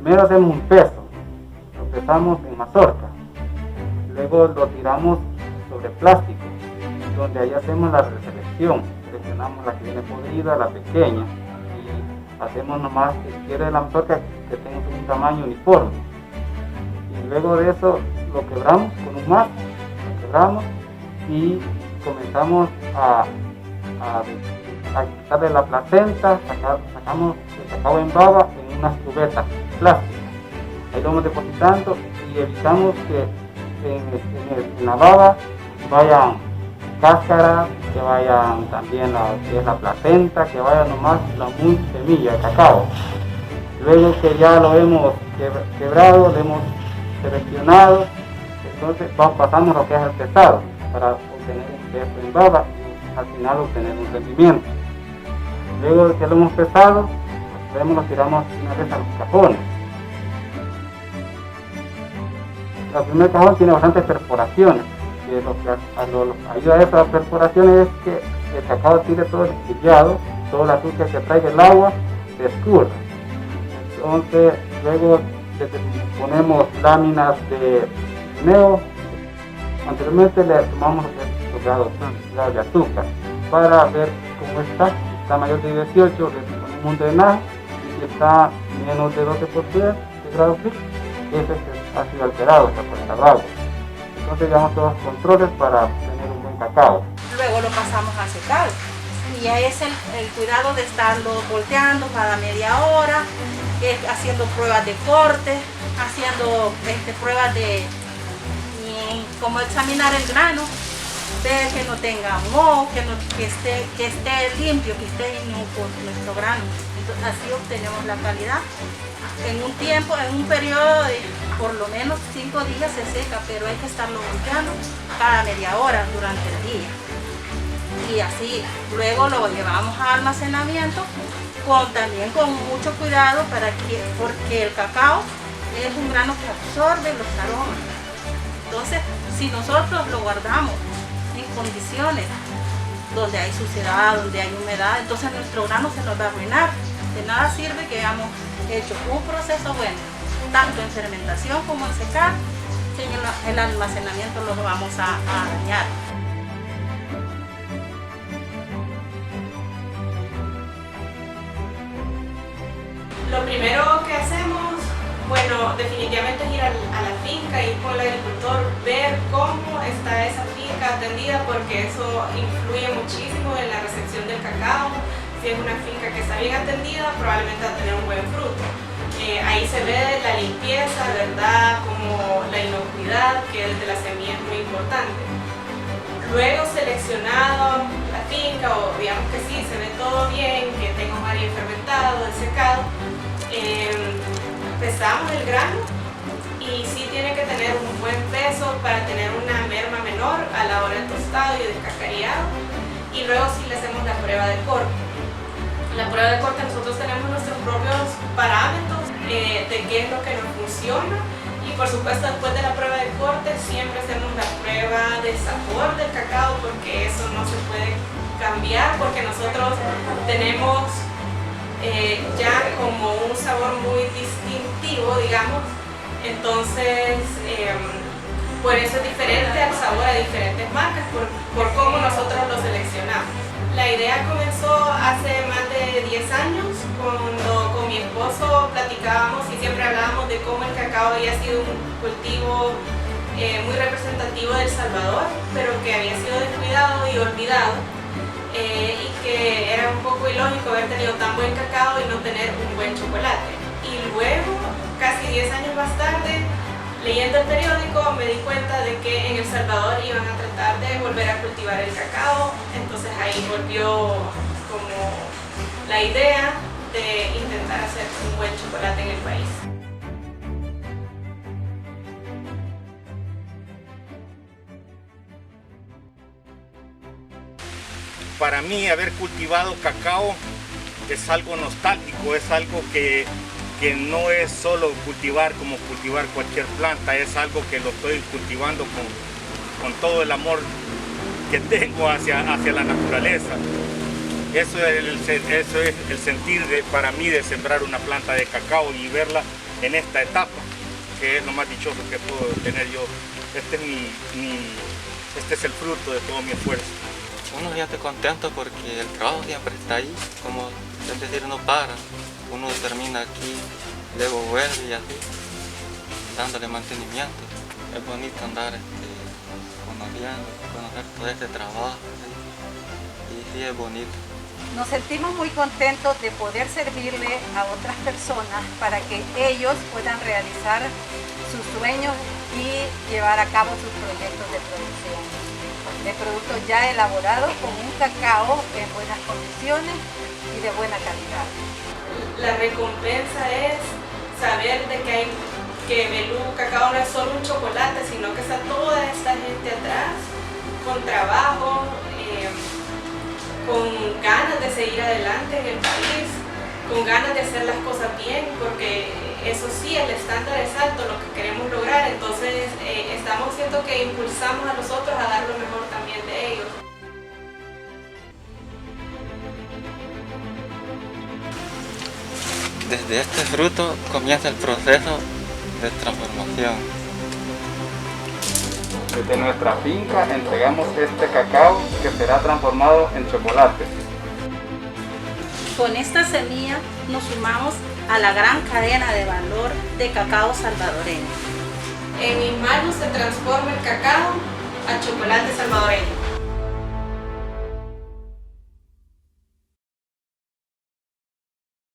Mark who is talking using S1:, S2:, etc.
S1: primero hacemos un peso, lo pesamos en mazorca, luego lo tiramos sobre plástico, donde ahí hacemos la reselección, seleccionamos la que viene podrida, la pequeña, y hacemos nomás que quiere la mazorca que tenga un tamaño uniforme. Y luego de eso lo quebramos con un mazo, lo quebramos y comenzamos a quitarle la placenta, sacamos el cacao en baba en unas cubetas plásticas. Ahí lo vamos depositando y evitamos que en la baba vayan cáscaras, que vayan también la placenta, que vaya nomás la muy semilla de cacao. Luego que ya lo hemos quebrado, lo hemos seleccionado, entonces pasamos lo que es el pesado para obtener un peso en baba y al final obtener un rendimiento. Luego de que lo hemos pesado, lo tiramos una vez a los cajones. El primer cajón tiene bastantes perforaciones, que lo que ayuda a esas perforaciones es que el cacao tire todo el lixiviado, todo el azúcar que traiga el agua, se escurra. Entonces, luego ponemos láminas de neo. Anteriormente le tomamos los grados de azúcar para ver cómo está mayor de 18, le ponemos un drenaje, y si está menos de 12% de grados Brix, ese ha sido alterado, está por el agua. Entonces llevamos todos los controles para tener un buen cacao.
S2: Luego lo pasamos a secar y ya es el cuidado de estarlo volteando cada media hora, haciendo pruebas de corte, haciendo pruebas de como examinar el grano, ver que no tenga moho, que esté limpio, que esté inocuo nuestro grano. Entonces, así obtenemos la calidad. En un periodo de por lo menos 5 días se seca, pero hay que estarlo volteando cada media hora durante el día. Y así luego lo llevamos a almacenamiento también con mucho cuidado porque el cacao es un grano que absorbe los aromas. Entonces, si nosotros lo guardamos en condiciones donde hay suciedad, donde hay humedad, entonces nuestro grano se nos va a arruinar. De nada sirve que hayamos hecho un proceso bueno, tanto en fermentación como en secar, si en el almacenamiento lo vamos a dañar.
S3: Lo primero que hacemos, bueno, definitivamente es ir a la finca, ir con el agricultor, ver cómo está esa finca atendida, porque eso influye muchísimo en la recepción del cacao. Si es una finca que está bien atendida, probablemente va a tener un buen fruto. Ahí se ve la limpieza, ¿verdad? Como la inocuidad, que desde la semilla es muy importante. Luego seleccionado la finca, o digamos que sí, se ve todo bien, que tenga un área fermentado, el secado, pesamos el grano y sí tiene que tener un buen peso para tener una merma menor a la hora del tostado y del cacareado. Y luego sí le hacemos la prueba de corte. La prueba de corte, nosotros tenemos nuestros propios parámetros de qué es lo que nos funciona, y por supuesto después de la prueba de corte siempre hacemos la prueba de sabor del cacao, porque eso no se puede cambiar, porque nosotros tenemos ya como un sabor muy distintivo, digamos. Entonces por eso es diferente al sabor a diferentes marcas, por cómo nosotros lo seleccionamos. La idea comenzó hace más de 10 años, cuando con mi esposo platicábamos y siempre hablábamos de cómo el cacao había sido un cultivo muy representativo de El Salvador, pero que había sido descuidado y olvidado, y que era un poco ilógico haber tenido tan buen cacao y no tener un buen chocolate. Y luego, casi 10 años más tarde, leyendo el periódico me di cuenta de que en El Salvador iban a tratar de volver a cultivar el cacao, entonces ahí volvió como la idea de intentar hacer un buen chocolate en el país.
S4: Para mí haber cultivado cacao es algo nostálgico, es algo que no es solo cultivar como cultivar cualquier planta, es algo que lo estoy cultivando con todo el amor que tengo hacia la naturaleza. Eso es el sentir para mí de sembrar una planta de cacao y verla en esta etapa, que es lo más dichoso que puedo tener yo. Este es el fruto de todo mi esfuerzo.
S5: Uno se siente contento porque el trabajo siempre está ahí, como es decir, no para. Uno termina aquí, luego vuelve y así, dándole mantenimiento. Es bonito andar conociendo, conocer todo este trabajo, ¿sí? Y sí es bonito.
S6: Nos sentimos muy contentos de poder servirle a otras personas para que ellos puedan realizar sus sueños y llevar a cabo sus proyectos de producción de productos ya elaborados con un cacao en buenas condiciones y de buena calidad.
S3: La recompensa es saber de que Belú Cacao no es solo un chocolate, sino que está toda esta gente atrás, con trabajo, con ganas de seguir adelante en el país, con ganas de hacer las cosas bien, porque eso sí, el estándar es alto, lo que queremos lograr, entonces estamos siendo que impulsamos a nosotros a dar lo mejor también de ellos.
S5: Desde este fruto comienza el proceso de transformación.
S1: Desde nuestra finca entregamos este cacao que será transformado en chocolate.
S2: Con esta semilla nos sumamos a la gran cadena de valor de cacao salvadoreño.
S3: En mis manos se transforma el cacao a chocolate salvadoreño.